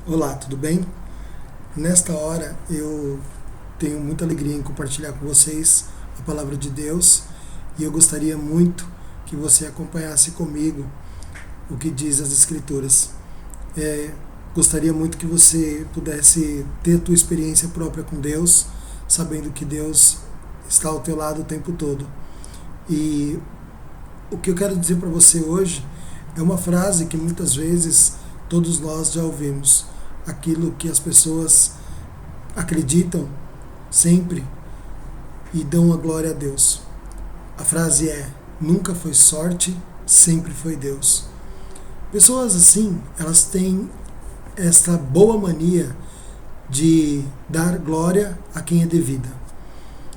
Olá, tudo bem? Nesta hora eu tenho muita alegria em compartilhar com vocês a palavra de Deus e eu gostaria muito que você acompanhasse comigo o que diz as Escrituras. Gostaria muito que você pudesse ter a tua experiência própria com Deus, sabendo que Deus está ao teu lado o tempo todo. E o que eu quero dizer para você hoje é uma frase que muitas vezes todos nós já ouvimos. Aquilo que as pessoas acreditam sempre e dão a glória a Deus. A frase é: nunca foi sorte, sempre foi Deus. Pessoas assim, elas têm esta boa mania de dar glória a quem é devida.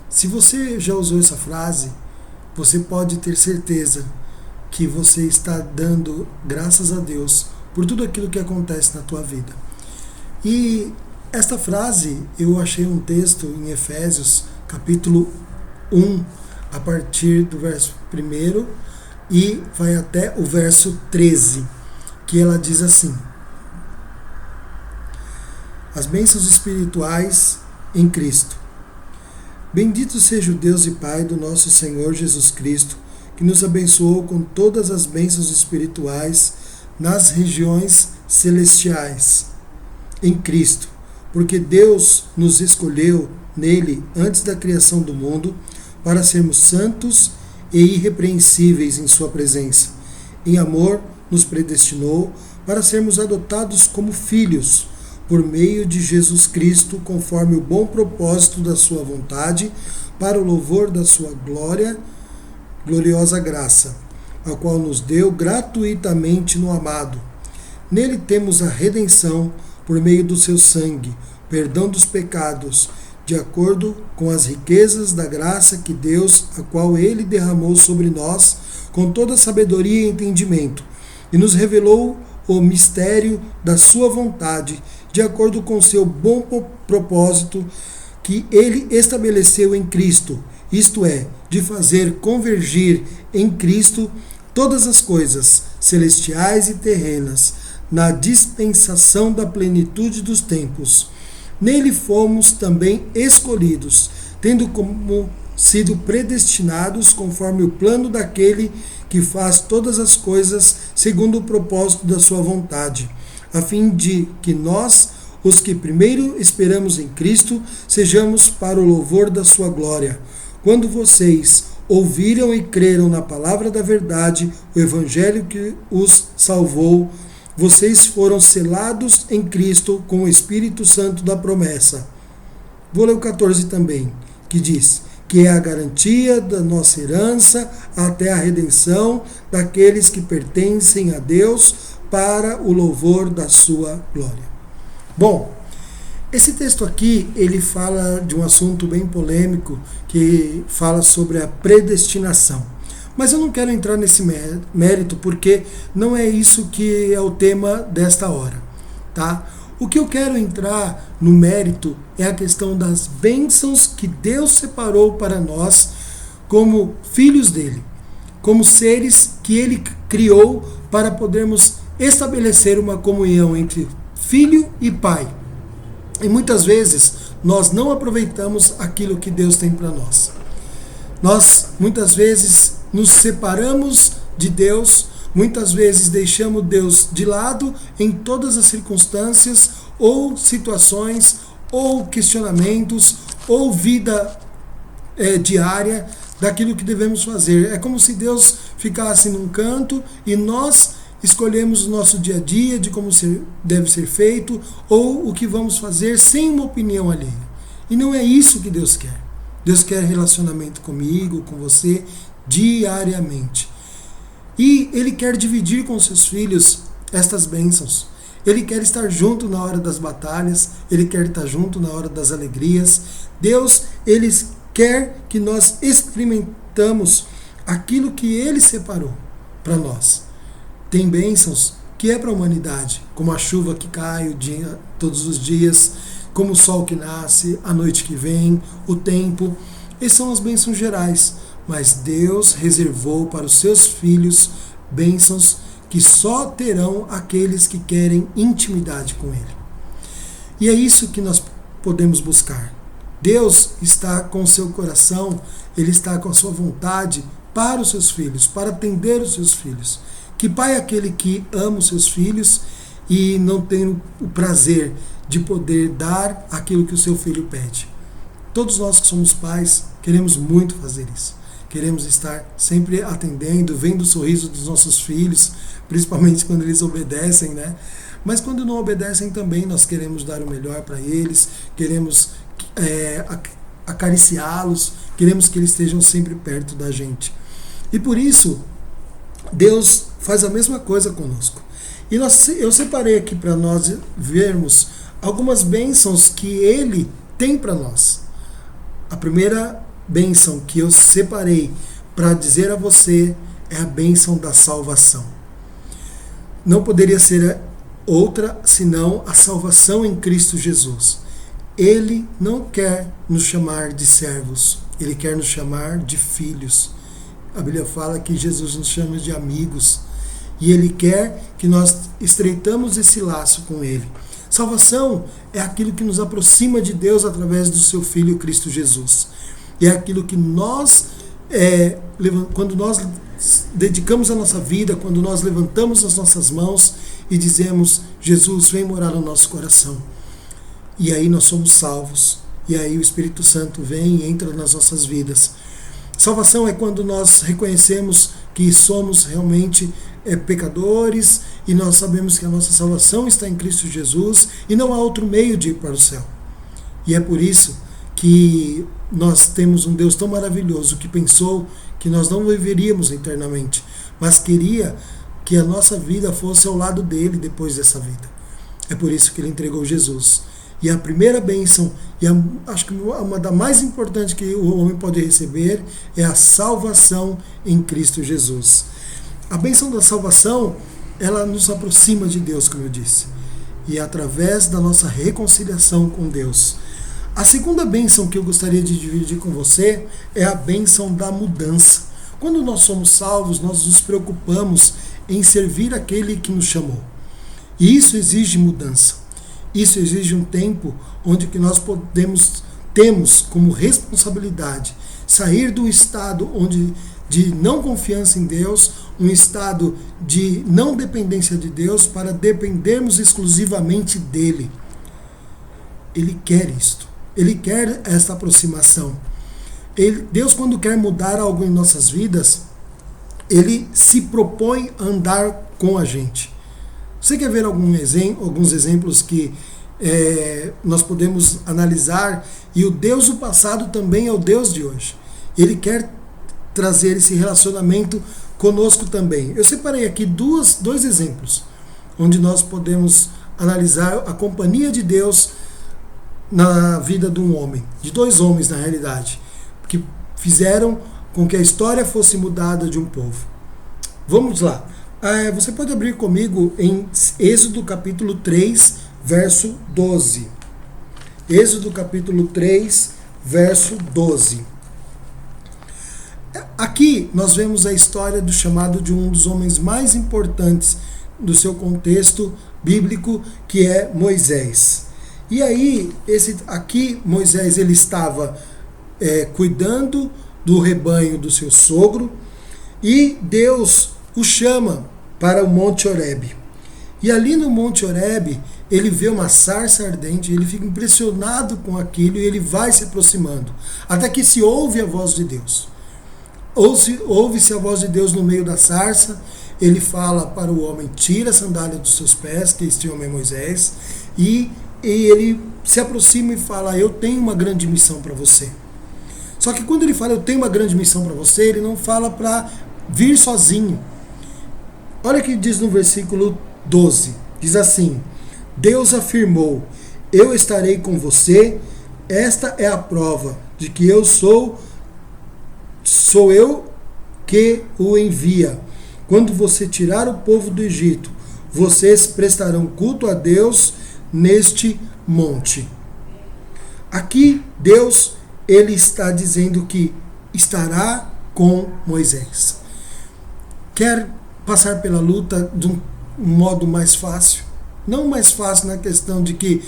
Se você já usou essa frase, você pode ter certeza que você está dando graças a Deus por tudo aquilo que acontece na tua vida. E esta frase, eu achei um texto em Efésios, capítulo 1, a partir do verso 1 e vai até o verso 13, que ela diz assim: as bênçãos espirituais em Cristo. Bendito seja o Deus e Pai do nosso Senhor Jesus Cristo, que nos abençoou com todas as bênçãos espirituais nas regiões celestiais em Cristo, porque Deus nos escolheu nele antes da criação do mundo para sermos santos e irrepreensíveis em sua presença. Em amor nos predestinou para sermos adotados como filhos por meio de Jesus Cristo, conforme o bom propósito da sua vontade, para o louvor da sua gloriosa graça, a qual nos deu gratuitamente no amado. Nele temos a redenção por meio do seu sangue, perdão dos pecados, de acordo com as riquezas da graça que Deus, a qual ele derramou sobre nós, com toda sabedoria e entendimento, e nos revelou o mistério da sua vontade, de acordo com seu bom propósito que ele estabeleceu em Cristo, isto é, de fazer convergir em Cristo todas as coisas, celestiais e terrenas, na dispensação da plenitude dos tempos. Nele fomos também escolhidos, tendo como sido predestinados conforme o plano daquele que faz todas as coisas segundo o propósito da sua vontade, a fim de que nós, os que primeiro esperamos em Cristo, sejamos para o louvor da sua glória. Quando vocês ouviram e creram na palavra da verdade, o evangelho que os salvou, vocês foram selados em Cristo com o Espírito Santo da promessa. Vou ler o 14 também, que diz que é a garantia da nossa herança até a redenção daqueles que pertencem a Deus para o louvor da sua glória. Bom, esse texto aqui, ele fala de um assunto bem polêmico, que fala sobre a predestinação. Mas eu não quero entrar nesse mérito, porque não é isso que é o tema desta hora, tá? O que eu quero entrar no mérito é a questão das bênçãos que Deus separou para nós como filhos dele, como seres que ele criou para podermos estabelecer uma comunhão entre filho e pai. E muitas vezes nós não aproveitamos aquilo que Deus tem para nós. Nós muitas vezes nos separamos de Deus, muitas vezes deixamos Deus de lado em todas as circunstâncias, ou situações, ou questionamentos, ou vida diária daquilo que devemos fazer. É como se Deus ficasse num canto e nós escolhemos o nosso dia a dia de como deve ser feito, ou o que vamos fazer sem uma opinião alheia. E não é isso que Deus quer. Deus quer relacionamento comigo, com você, diariamente. E Ele quer dividir com seus filhos estas bênçãos. Ele quer estar junto na hora das batalhas, Ele quer estar junto na hora das alegrias. Deus, Ele quer que nós experimentamos aquilo que Ele separou para nós. Tem bênçãos que é para a humanidade, como a chuva que cai todos os dias, como o sol que nasce, a noite que vem, o tempo. Essas são as bênçãos gerais. Mas Deus reservou para os seus filhos bênçãos que só terão aqueles que querem intimidade com Ele. E é isso que nós podemos buscar. Deus está com o seu coração, Ele está com a sua vontade para os seus filhos, para atender os seus filhos. Que pai é aquele que ama os seus filhos e não tem o prazer de poder dar aquilo que o seu filho pede? Todos nós que somos pais queremos muito fazer isso. Queremos estar sempre atendendo, vendo o sorriso dos nossos filhos, principalmente quando eles obedecem, né? Mas quando não obedecem também, nós queremos dar o melhor para eles, queremos acariciá-los, queremos que eles estejam sempre perto da gente. E por isso, Deus faz a mesma coisa conosco. E eu separei aqui para nós vermos algumas bênçãos que Ele tem para nós. A primeira bênção que eu separei para dizer a você é a bênção da salvação. Não poderia ser outra senão a salvação em Cristo Jesus. Ele não quer nos chamar de servos, Ele quer nos chamar de filhos. A Bíblia fala que Jesus nos chama de amigos e Ele quer que nós estreitamos esse laço com Ele. Salvação é aquilo que nos aproxima de Deus através do seu Filho Cristo Jesus. E é aquilo que nós, quando nós dedicamos a nossa vida, quando nós levantamos as nossas mãos e dizemos: Jesus, vem morar no nosso coração. E aí nós somos salvos. E aí o Espírito Santo vem e entra nas nossas vidas. Salvação é quando nós reconhecemos que somos realmente pecadores e nós sabemos que a nossa salvação está em Cristo Jesus e não há outro meio de ir para o céu. E é por isso que nós temos um Deus tão maravilhoso que pensou que nós não viveríamos eternamente, mas queria que a nossa vida fosse ao lado dele depois dessa vida. É por isso que ele entregou Jesus. E a primeira bênção, e acho que uma das mais importantes que o homem pode receber, é a salvação em Cristo Jesus. A bênção da salvação, ela nos aproxima de Deus, como eu disse, e é através da nossa reconciliação com Deus. A segunda bênção que eu gostaria de dividir com você é a bênção da mudança. Quando nós somos salvos, nós nos preocupamos em servir aquele que nos chamou. E isso exige mudança. Isso exige um tempo onde que nós temos como responsabilidade sair do estado de não confiança em Deus, um estado de não dependência de Deus, para dependermos exclusivamente dele. Ele quer isto. Ele quer esta aproximação. Deus, quando quer mudar algo em nossas vidas, Ele se propõe a andar com a gente. Você quer ver alguns exemplos que nós podemos analisar? E o Deus do passado também é o Deus de hoje. Ele quer trazer esse relacionamento conosco também. Eu separei aqui dois exemplos, onde nós podemos analisar a companhia de Deus na vida de um homem, de dois homens na realidade, que fizeram com que a história fosse mudada de um povo. Vamos lá. Você pode abrir comigo em Êxodo capítulo 3, verso 12. Êxodo capítulo 3, verso 12. Aqui nós vemos a história do chamado de um dos homens mais importantes do seu contexto bíblico, que é Moisés. E aí, aqui Moisés ele estava cuidando do rebanho do seu sogro, e Deus o chama para o Monte Horebe. E ali no Monte Horebe, ele vê uma sarça ardente, ele fica impressionado com aquilo e ele vai se aproximando, até que se ouve a voz de Deus. Ouve-se a voz de Deus no meio da sarça. Ele fala para o homem: tira a sandália dos seus pés, que este homem é Moisés, e ele se aproxima e fala: eu tenho uma grande missão para você. Só que quando ele fala eu tenho uma grande missão para você, ele não fala para vir sozinho. Olha o que diz no versículo 12. Diz assim: Deus afirmou: eu estarei com você. Esta é a prova de que eu sou eu que o envia. Quando você tirar o povo do Egito, vocês prestarão culto a Deus neste monte. Aqui Deus ele está dizendo que estará com Moisés. Quer passar pela luta de um modo mais fácil? não mais fácil na questão de que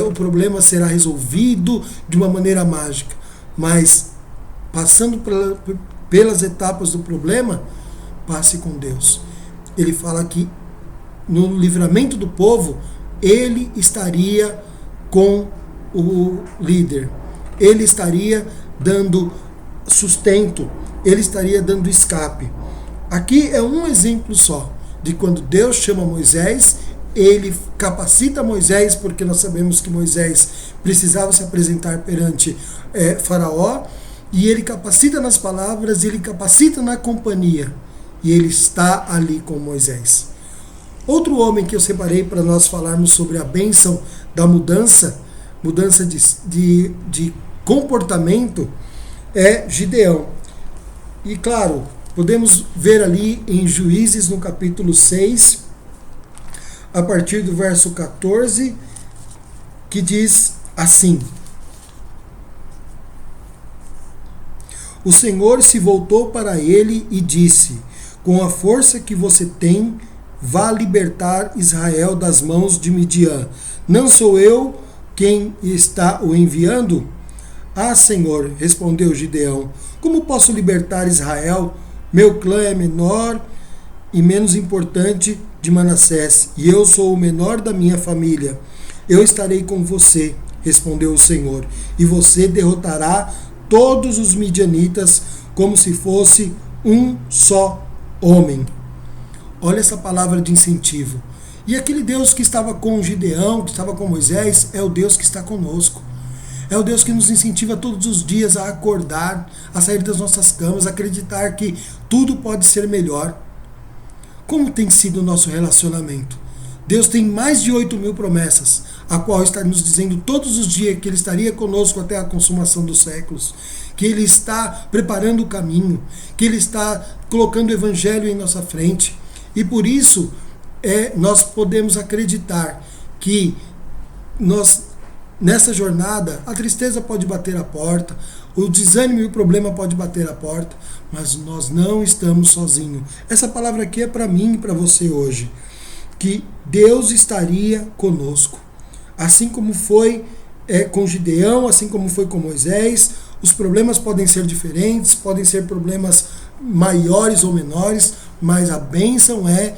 o problema será resolvido de uma maneira mágica, mas passando pelas etapas do problema, passe com Deus. Ele fala que no livramento do povo, ele estaria com o líder, ele estaria dando sustento, ele estaria dando escape. Aqui é um exemplo só de quando Deus chama Moisés, ele capacita Moisés, porque nós sabemos que Moisés precisava se apresentar perante Faraó, e ele capacita nas palavras, ele capacita na companhia, e ele está ali com Moisés. Outro homem que eu separei para nós falarmos sobre a bênção da mudança de comportamento, é Gideão. E claro, podemos ver ali em Juízes, no capítulo 6, a partir do verso 14, que diz assim: O Senhor se voltou para ele e disse: com a força que você tem, vá libertar Israel das mãos de Midian. Não sou eu quem está o enviando? Ah, Senhor, respondeu Gideão, como posso libertar Israel? Meu clã é menor e menos importante de Manassés, e eu sou o menor da minha família. Eu estarei com você, respondeu o Senhor, e você derrotará todos os midianitas como se fosse um só homem. Olha essa palavra de incentivo. E aquele Deus que estava com Gideão, que estava com Moisés, é o Deus que está conosco. É o Deus que nos incentiva todos os dias a acordar, a sair das nossas camas, a acreditar que tudo pode ser melhor. Como tem sido o nosso relacionamento? Deus tem mais de 8.000 promessas, a qual está nos dizendo todos os dias que Ele estaria conosco até a consumação dos séculos, que Ele está preparando o caminho, que Ele está colocando o Evangelho em nossa frente. E por isso nós podemos acreditar que nessa jornada a tristeza pode bater a porta, o desânimo e o problema pode bater a porta, mas nós não estamos sozinhos. Essa palavra aqui é para mim e para você hoje, que Deus estaria conosco, assim como foi com Gideão, assim como foi com Moisés. Os problemas podem ser diferentes, podem ser problemas maiores ou menores, mas a bênção é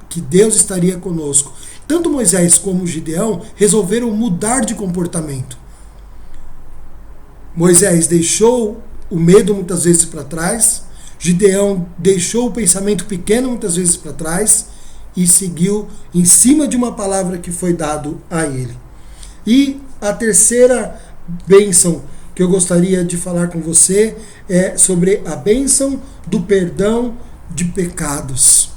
que Deus estaria conosco. Tanto Moisés como Gideão resolveram mudar de comportamento. Moisés deixou o medo muitas vezes para trás, Gideão deixou o pensamento pequeno muitas vezes para trás e seguiu em cima de uma palavra que foi dado a ele. E a terceira bênção que eu gostaria de falar com você é sobre a bênção do perdão de pecados.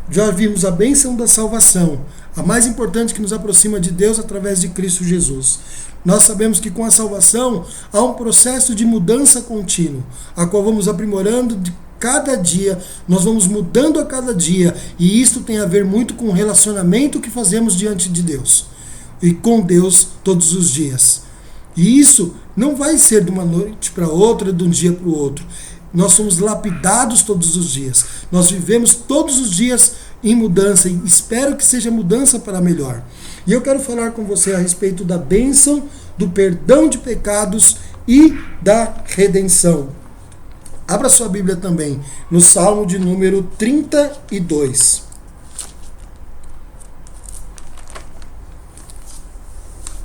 Já vimos a bênção da salvação, a mais importante que nos aproxima de Deus através de Cristo Jesus. Nós sabemos que com a salvação há um processo de mudança contínua, a qual vamos aprimorando de cada dia, nós vamos mudando a cada dia, e isto tem a ver muito com o relacionamento que fazemos diante de Deus e com Deus todos os dias. E isso não vai ser de uma noite para outra, de um dia para o outro. Nós somos lapidados todos os dias. Nós vivemos todos os dias em mudança e espero que seja mudança para melhor. E eu quero falar com você a respeito da bênção, do perdão de pecados e da redenção. Abra sua Bíblia também no Salmo de número 32.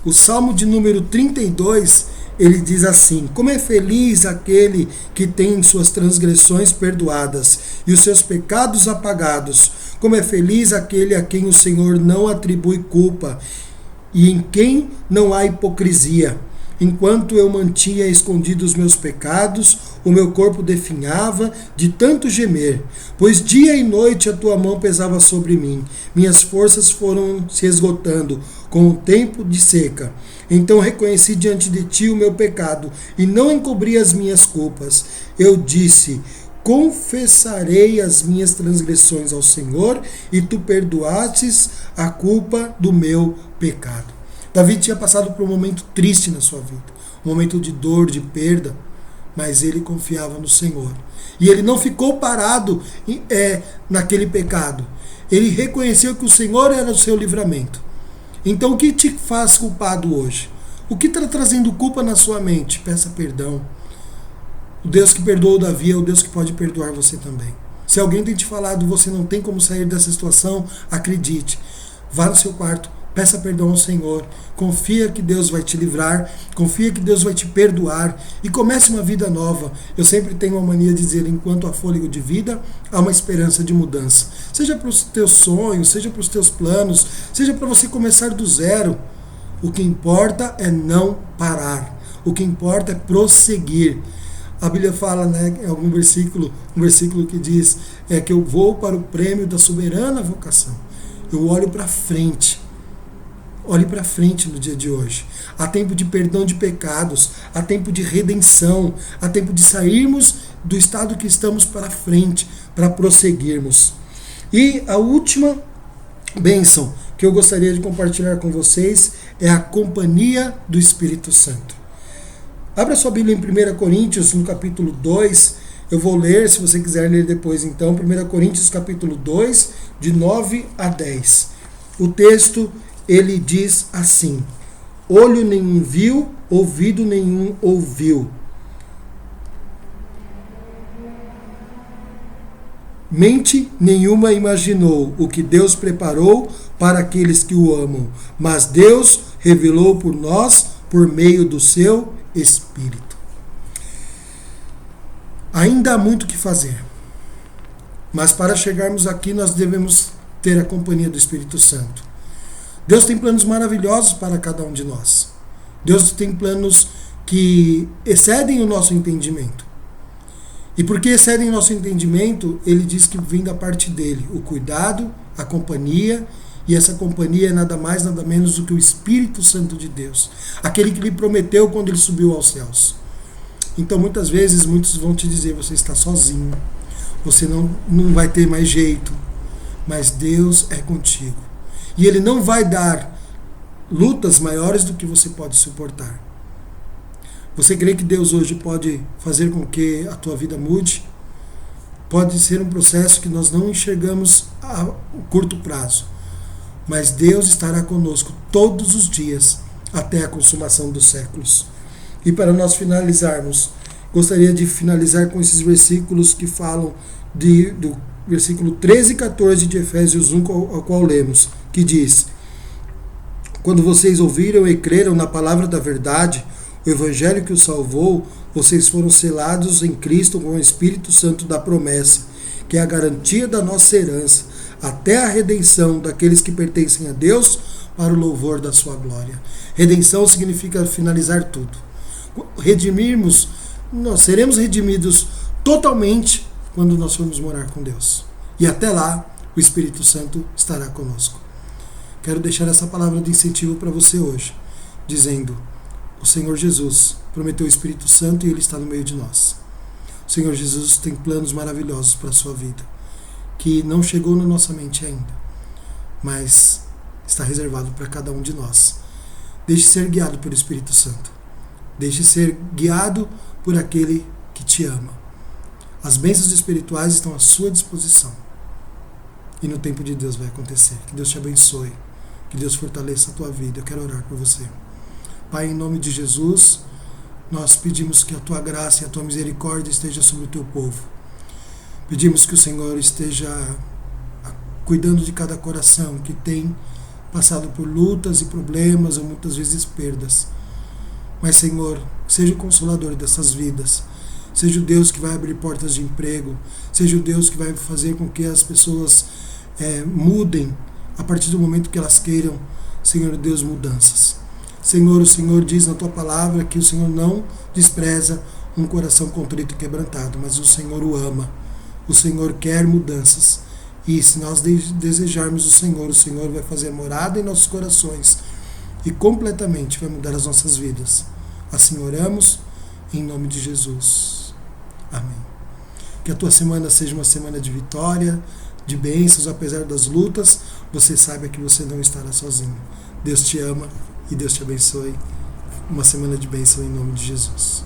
O Salmo de número 32, ele diz assim: como é feliz aquele que tem suas transgressões perdoadas e os seus pecados apagados. Como é feliz aquele a quem o Senhor não atribui culpa e em quem não há hipocrisia. Enquanto eu mantinha escondidos os meus pecados, o meu corpo definhava de tanto gemer, pois dia e noite a tua mão pesava sobre mim. Minhas forças foram se esgotando com o tempo de seca. Então reconheci diante de ti o meu pecado e não encobri as minhas culpas. Eu disse: confessarei as minhas transgressões ao Senhor, e tu perdoastes a culpa do meu pecado. Davi tinha passado por um momento triste na sua vida, um momento de dor, de perda, mas ele confiava no Senhor. E ele não ficou parado naquele pecado. Ele reconheceu que o Senhor era o seu livramento. Então o que te faz culpado hoje? O que está trazendo culpa na sua mente? Peça perdão. O Deus que perdoou Davi é o Deus que pode perdoar você também. Se alguém tem te falado você não tem como sair dessa situação, acredite. Vá no seu quarto, peça perdão ao Senhor, confia que Deus vai te livrar, confia que Deus vai te perdoar e comece uma vida nova. Eu sempre tenho a mania de dizer, enquanto há fôlego de vida, há uma esperança de mudança. Seja para os teus sonhos, seja para os teus planos, seja para você começar do zero. O que importa é não parar. O que importa é prosseguir. A Bíblia fala, em algum versículo, um versículo que diz que eu vou para o prêmio da soberana vocação. Eu olho para frente. Olhe para frente no dia de hoje. Há tempo de perdão de pecados, há tempo de redenção, há tempo de sairmos do estado que estamos para frente, para prosseguirmos. E a última bênção que eu gostaria de compartilhar com vocês é a companhia do Espírito Santo. Abra sua Bíblia em 1 Coríntios, no capítulo 2. Eu vou ler, se você quiser ler depois então, 1 Coríntios capítulo 2, de 9 a 10. O texto, ele diz assim: olho nenhum viu, ouvido nenhum ouviu, mente nenhuma imaginou o que Deus preparou para aqueles que o amam, mas Deus revelou por nós por meio do seu Espírito. Ainda há muito o que fazer, mas para chegarmos aqui nós devemos ter a companhia do Espírito Santo. Deus tem planos maravilhosos para cada um de nós. Deus tem planos que excedem o nosso entendimento. E porque excedem o nosso entendimento, Ele diz que vem da parte dele o cuidado, a companhia, e essa companhia é nada mais, nada menos do que o Espírito Santo de Deus, aquele que lhe prometeu quando ele subiu aos céus. Então muitas vezes muitos vão te dizer, você está sozinho, você não vai ter mais jeito, mas Deus é contigo. E Ele não vai dar lutas maiores do que você pode suportar. Você crê que Deus hoje pode fazer com que a tua vida mude? Pode ser um processo que nós não enxergamos a curto prazo, mas Deus estará conosco todos os dias até a consumação dos séculos. E para nós finalizarmos, gostaria de finalizar com esses versículos que falam do versículo 13 e 14 de Efésios 1, ao qual lemos, que diz: quando vocês ouviram e creram na palavra da verdade, o evangelho que os salvou, vocês foram selados em Cristo com o Espírito Santo da promessa, que é a garantia da nossa herança, até a redenção daqueles que pertencem a Deus, para o louvor da sua glória. Redenção significa finalizar tudo. Nós seremos redimidos totalmente quando nós formos morar com Deus. E até lá, o Espírito Santo estará conosco. Quero deixar essa palavra de incentivo para você hoje, dizendo: o Senhor Jesus prometeu o Espírito Santo e Ele está no meio de nós. O Senhor Jesus tem planos maravilhosos para a sua vida, que não chegou na nossa mente ainda, mas está reservado para cada um de nós. Deixe ser guiado pelo Espírito Santo. Deixe ser guiado por aquele que te ama. As bênçãos espirituais estão à sua disposição. E no tempo de Deus vai acontecer. Que Deus te abençoe. Que Deus fortaleça a tua vida. Eu quero orar por você. Pai, em nome de Jesus, nós pedimos que a tua graça e a tua misericórdia esteja sobre o teu povo. Pedimos que o Senhor esteja cuidando de cada coração que tem passado por lutas e problemas ou muitas vezes perdas. Mas, Senhor, seja o consolador dessas vidas. Seja o Deus que vai abrir portas de emprego. Seja o Deus que vai fazer com que as pessoas mudem a partir do momento que elas queiram, Senhor Deus, mudanças. Senhor, o Senhor diz na tua palavra que o Senhor não despreza um coração contrito e quebrantado, mas o Senhor o ama. O Senhor quer mudanças. E se nós desejarmos o Senhor vai fazer morada em nossos corações e completamente vai mudar as nossas vidas. Assim oramos, em nome de Jesus. Amém. Que a tua semana seja uma semana de vitória, de bênçãos, apesar das lutas, você saiba que você não estará sozinho. Deus te ama e Deus te abençoe. Uma semana de bênção em nome de Jesus.